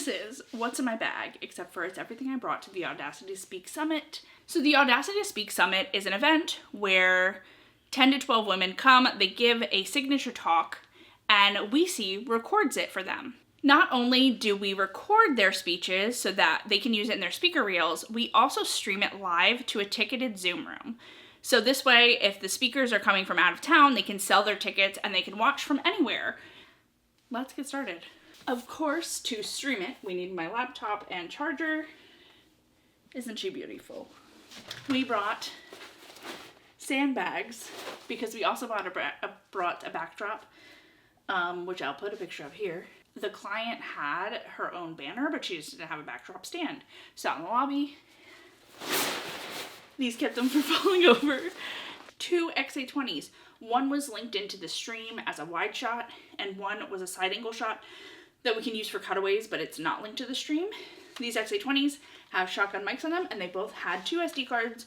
this is what's in my bag, except for it's everything I brought to the Audacity Speak Summit. So the Audacity Speak Summit is an event where 10 to 12 women come, they give a signature talk, and WeSee records it for them. Not only do we record their speeches so that they can use it in their speaker reels, we also stream it live to a ticketed Zoom room. So this way, if the speakers are coming from out of town, they can sell their tickets and they can watch from anywhere. Let's get started. Of course, to stream it, we need my laptop and charger. Isn't she beautiful? We brought sandbags because we also brought a backdrop, which I'll put a picture of here. The client had her own banner, but she just didn't have a backdrop stand. So out in the lobby, these kept them from falling over. 2 X820s. One was linked into the stream as a wide shot, and one was a side angle shot that we can use for cutaways, but it's not linked to the stream. These X820s have shotgun mics on them, and they both had 2 SD cards.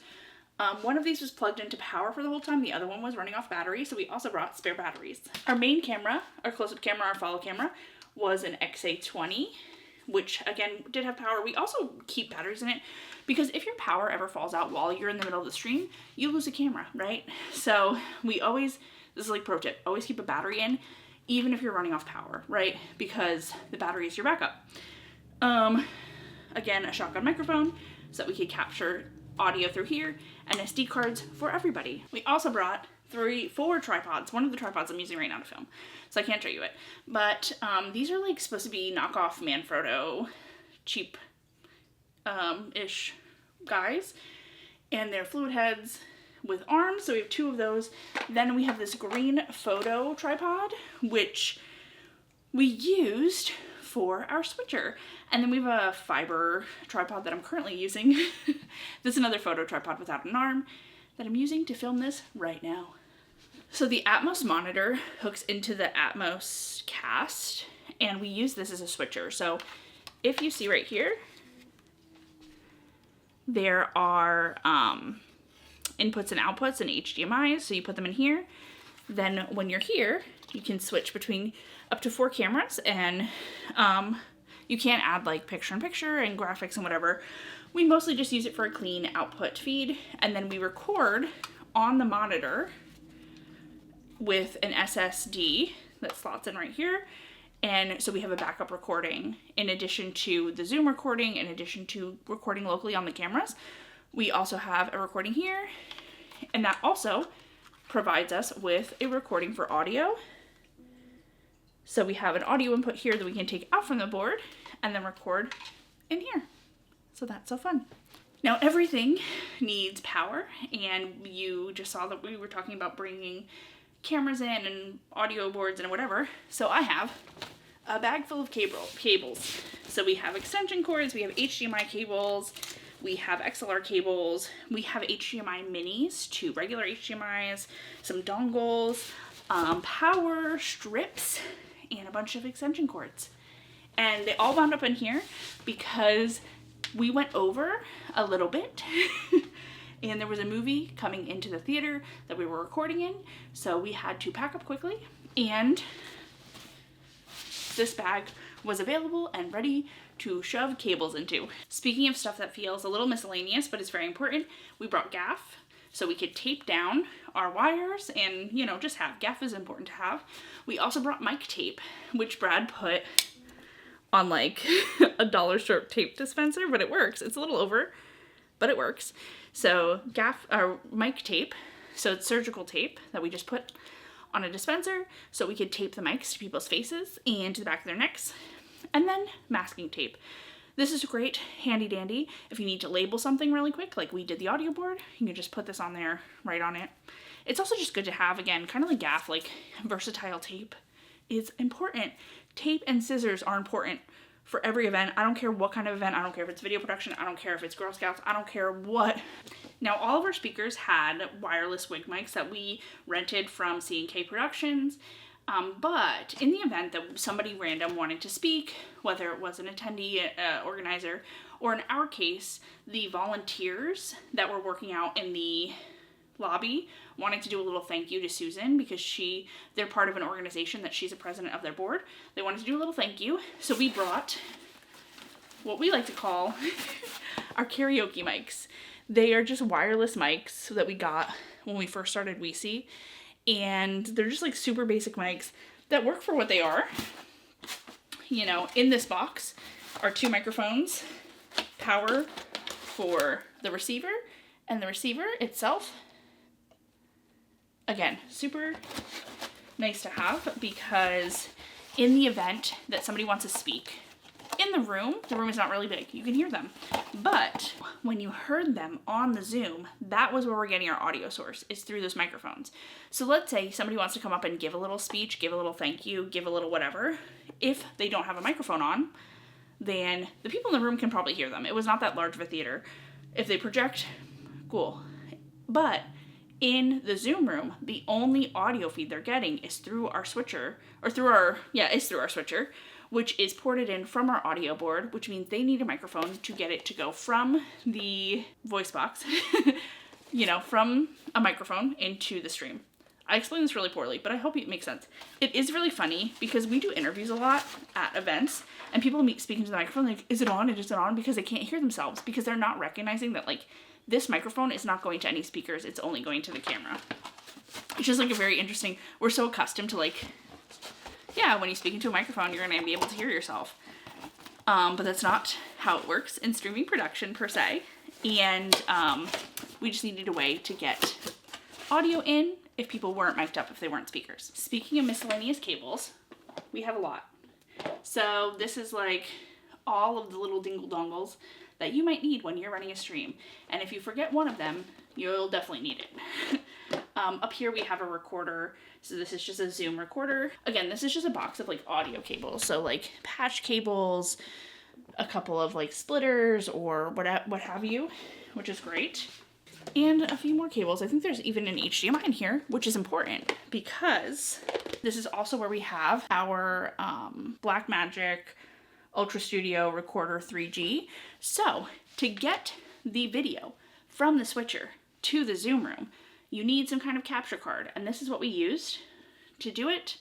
One of these was plugged into power for the whole time. The other one was running off battery, so we also brought spare batteries. Our main camera, our close-up camera, our follow camera, was an X820, which again did have power. We also keep batteries in it because if your power ever falls out while you're in the middle of the stream, you lose a camera, right? So we always, this is like pro tip, always keep a battery in, even if you're running off power, right? Because the battery is your backup. Again, a shotgun microphone so that we could capture audio through here, and SD cards for everybody. We also brought 4 tripods. One of the tripods I'm using right now to film, so I can't show you it. But these are like supposed to be knockoff Manfrotto, cheap ish guys, and they're fluid heads with arms. So we have 2 of those. Then we have this green photo tripod, which we used for our switcher. And then we have a fiber tripod that I'm currently using. This is another photo tripod without an arm that I'm using to film this right now. So the Atmos monitor hooks into the Atmos cast, and we use this as a switcher. So if you see right here, there are inputs and outputs and HDMIs. So you put them in here. Then when you're here, you can switch between up to 4 cameras, and you can't add like picture-in-picture and graphics and whatever. We mostly just use it for a clean output feed, and then we record on the monitor with an SSD that slots in right here. And so we have a backup recording in addition to the Zoom recording, in addition to recording locally on the cameras. We also have a recording here, and that also provides us with a recording for audio. So we have an audio input here that we can take out from the board and then record in here. So that's so fun. Now everything needs power, and you just saw that we were talking about bringing cameras in and audio boards and whatever. So I have a bag full of cables. So we have extension cords, we have HDMI cables, we have XLR cables, we have HDMI minis to regular HDMIs, some dongles, power strips, and a bunch of extension cords. And they all wound up in here because we went over a little bit and there was a movie coming into the theater that we were recording in, so we had to pack up quickly, and this bag was available and ready to shove cables into. Speaking of stuff that feels a little miscellaneous but is very important, we brought gaff so we could tape down our wires and, you know, just have. Gaff is important to have. We also brought mic tape, which Brad put on like a dollar store tape dispenser, but it works. It's a little over, but it works. So gaff, or mic tape, so it's surgical tape that we just put on a dispenser so we could tape the mics to people's faces and to the back of their necks. And then masking tape. This is great, handy dandy, if you need to label something really quick, like we did the audio board, you can just put this on there, write on it. It's also just good to have, again, kind of like gaff, like versatile tape is important. Tape and scissors are important for every event. I don't care what kind of event, I don't care if it's video production, I don't care if it's Girl Scouts, I don't care what. Now, all of our speakers had wireless wig mics that we rented from C&K Productions. But in the event that somebody random wanted to speak, whether it was an attendee, organizer, or in our case, the volunteers that were working out in the lobby wanted to do a little thank you to Susan because they're part of an organization that she's a president of their board. They wanted to do a little thank you. So we brought what we like to call our karaoke mics. They are just wireless mics that we got when we first started WeSee, and they're just like super basic mics that work for what they are. You know, in this box are 2 microphones, power for the receiver, and the receiver itself, again, super nice to have, because in the event that somebody wants to speak in the room is not really big. You can hear them. But when you heard them on the Zoom, that was where we're getting our audio source, is through those microphones. So let's say somebody wants to come up and give a little speech, give a little thank you, give a little whatever. If they don't have a microphone on, then the people in the room can probably hear them. It was not that large of a theater. If they project, cool. But in the Zoom room, the only audio feed they're getting is through our switcher, or through our switcher, which is ported in from our audio board, which means they need a microphone to get it to go from the voice box, you know, from a microphone into the stream. I explained this really poorly, but I hope it makes sense. It is really funny because we do interviews a lot at events, and people speak into the microphone like, is it on? Is it on? Because they can't hear themselves, because they're not recognizing that, like, this microphone is not going to any speakers, it's only going to the camera. It's just like a very interesting, we're so accustomed to, like, yeah, when you speak into a microphone, you're going to be able to hear yourself. But that's not how it works in streaming production per se. And we just needed a way to get audio in if people weren't mic'd up, if they weren't speakers. Speaking of miscellaneous cables, we have a lot. So this is like all of the little dingle dongles that you might need when you're running a stream. And if you forget one of them, you'll definitely need it. Up here we have a recorder. So this is just a Zoom recorder. Again, this is just a box of like audio cables. So like patch cables, a couple of like splitters or what have you, which is great. And a few more cables. I think there's even an HDMI in here, which is important because this is also where we have our Blackmagic Ultra Studio Recorder 3G. So to get the video from the switcher to the Zoom room, you need some kind of capture card, and this is what we used to do it.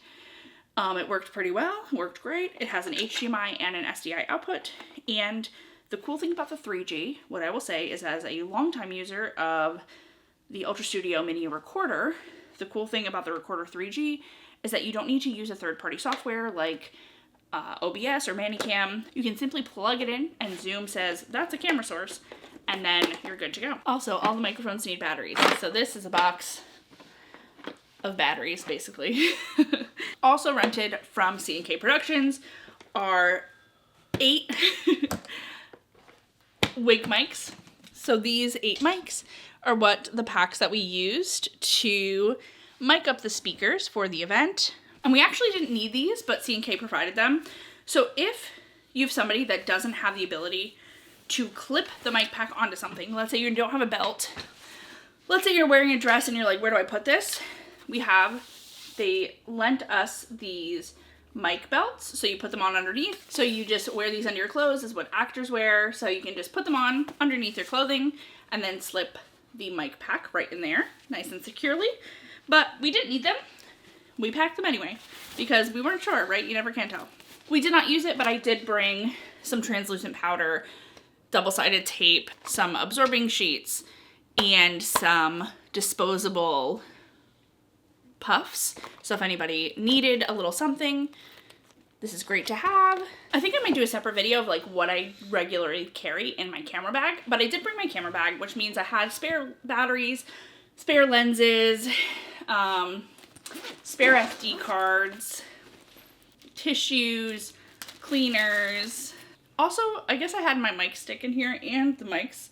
It worked pretty well, worked great. It has an HDMI and an SDI output, and the cool thing about the 3G, what I will say is, as a longtime user of the Ultra Studio Mini Recorder, the cool thing about the Recorder 3G is that you don't need to use a third-party software like OBS or Manicam. You can simply plug it in, and Zoom says, that's a camera source, and then you're good to go. Also, all the microphones need batteries. So this is a box of batteries, basically. Also rented from C&K Productions are 8 wig mics. So these 8 mics are what the packs that we used to mic up the speakers for the event. And we actually didn't need these, but C&K provided them. So if you have somebody that doesn't have the ability to clip the mic pack onto something, let's say you don't have a belt, let's say you're wearing a dress and you're like, where do I put this? They lent us these mic belts, so you put them on underneath. So you just wear these under your clothes, is what actors wear. So you can just put them on underneath your clothing and then slip the mic pack right in there, nice and securely. But we didn't need them. We packed them anyway, because we weren't sure, right? You never can tell. We did not use it, but I did bring some translucent powder, double-sided tape, some absorbing sheets, and some disposable puffs. So if anybody needed a little something, this is great to have. I think I might do a separate video of like what I regularly carry in my camera bag, but I did bring my camera bag, which means I had spare batteries, spare lenses, spare SD cards, tissues, cleaners. Also, I guess I had my mic stick in here and the mics,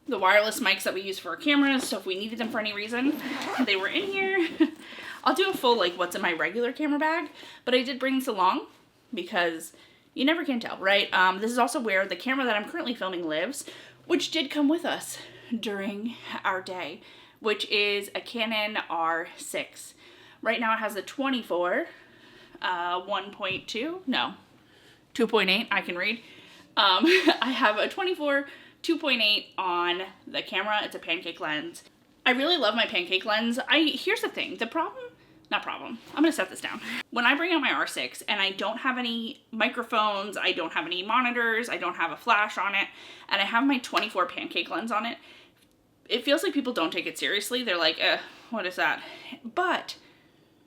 the wireless mics that we use for our cameras, so if we needed them for any reason, they were in here. I'll do a full like what's in my regular camera bag, but I did bring this along because you never can tell, right? This is also where the camera that I'm currently filming lives, which did come with us during our day, which is a Canon R6. Right now it has a 24, 1.2, no, 2.8, I can read. I have a 24, 2.8 on the camera. It's a pancake lens. I really love my pancake lens. Here's the thing. The problem not problem. I'm gonna set this down. When I bring out my R6 and I don't have any microphones, I don't have any monitors, I don't have a flash on it, and I have my 24 pancake lens on it, it feels like people don't take it seriously. They're like, what is that? But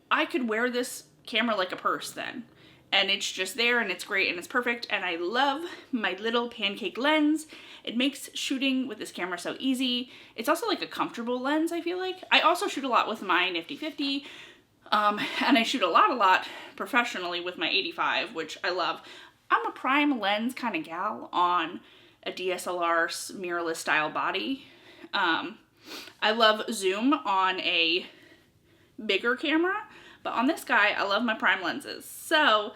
I could wear this camera like a purse then. And it's just there and it's great and it's perfect. And I love my little pancake lens. It makes shooting with this camera so easy. It's also like a comfortable lens, I feel like. I also shoot a lot with my Nifty 50. And I shoot a lot professionally with my 85, which I love. I'm a prime lens kind of gal on a DSLR mirrorless style body. I love zoom on a bigger camera, but on this guy, I love my prime lenses. So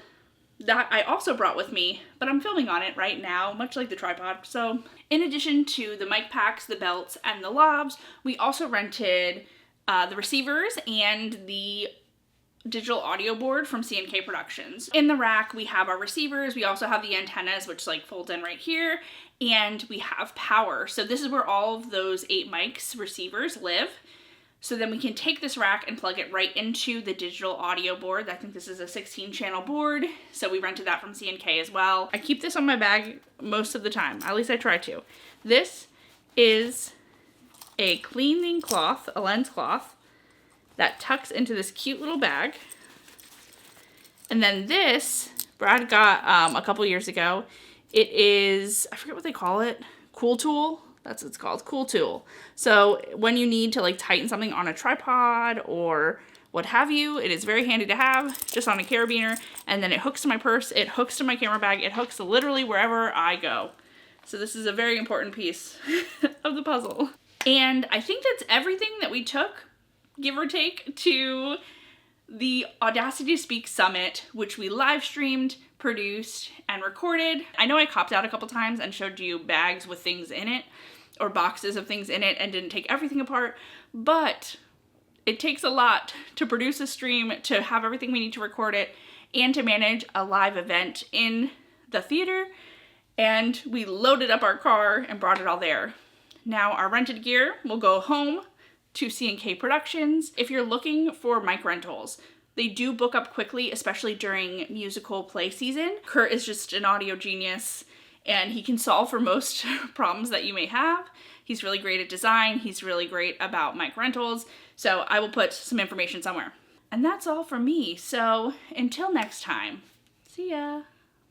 that I also brought with me, but I'm filming on it right now, much like the tripod. So in addition to the mic packs, the belts, and the lavs, we also rented the receivers and the digital audio board from C&K Productions. In the rack, we have our receivers. We also have the antennas, which like fold in right here, and we have power. So this is where all of those 8 mics receivers live. So then we can take this rack and plug it right into the digital audio board. I think this is a 16 channel board. So we rented that from C&K as well. I keep this on my bag most of the time. At least I try to. This is a cleaning cloth, a lens cloth, that tucks into this cute little bag. And then this, Brad got a couple years ago. It is, I forget what they call it, Cool Tool. That's what it's called, Cool Tool. So when you need to like tighten something on a tripod or what have you, it is very handy to have just on a carabiner. And then it hooks to my purse, it hooks to my camera bag, it hooks to literally wherever I go. So this is a very important piece of the puzzle. And I think that's everything that we took, give or take, to the Audacity to Speak Summit, which we live streamed, produced, and recorded. I know I copped out a couple times and showed you bags with things in it, or boxes of things in it, and didn't take everything apart, but it takes a lot to produce a stream, to have everything we need to record it, and to manage a live event in the theater. And we loaded up our car and brought it all there. Now our rented gear will go home to C&K Productions. If you're looking for mic rentals, they do book up quickly, especially during musical play season. Kurt is just an audio genius, and he can solve for most problems that you may have. He's really great at design. He's really great about mic rentals. So I will put some information somewhere. And that's all from me. So until next time, see ya.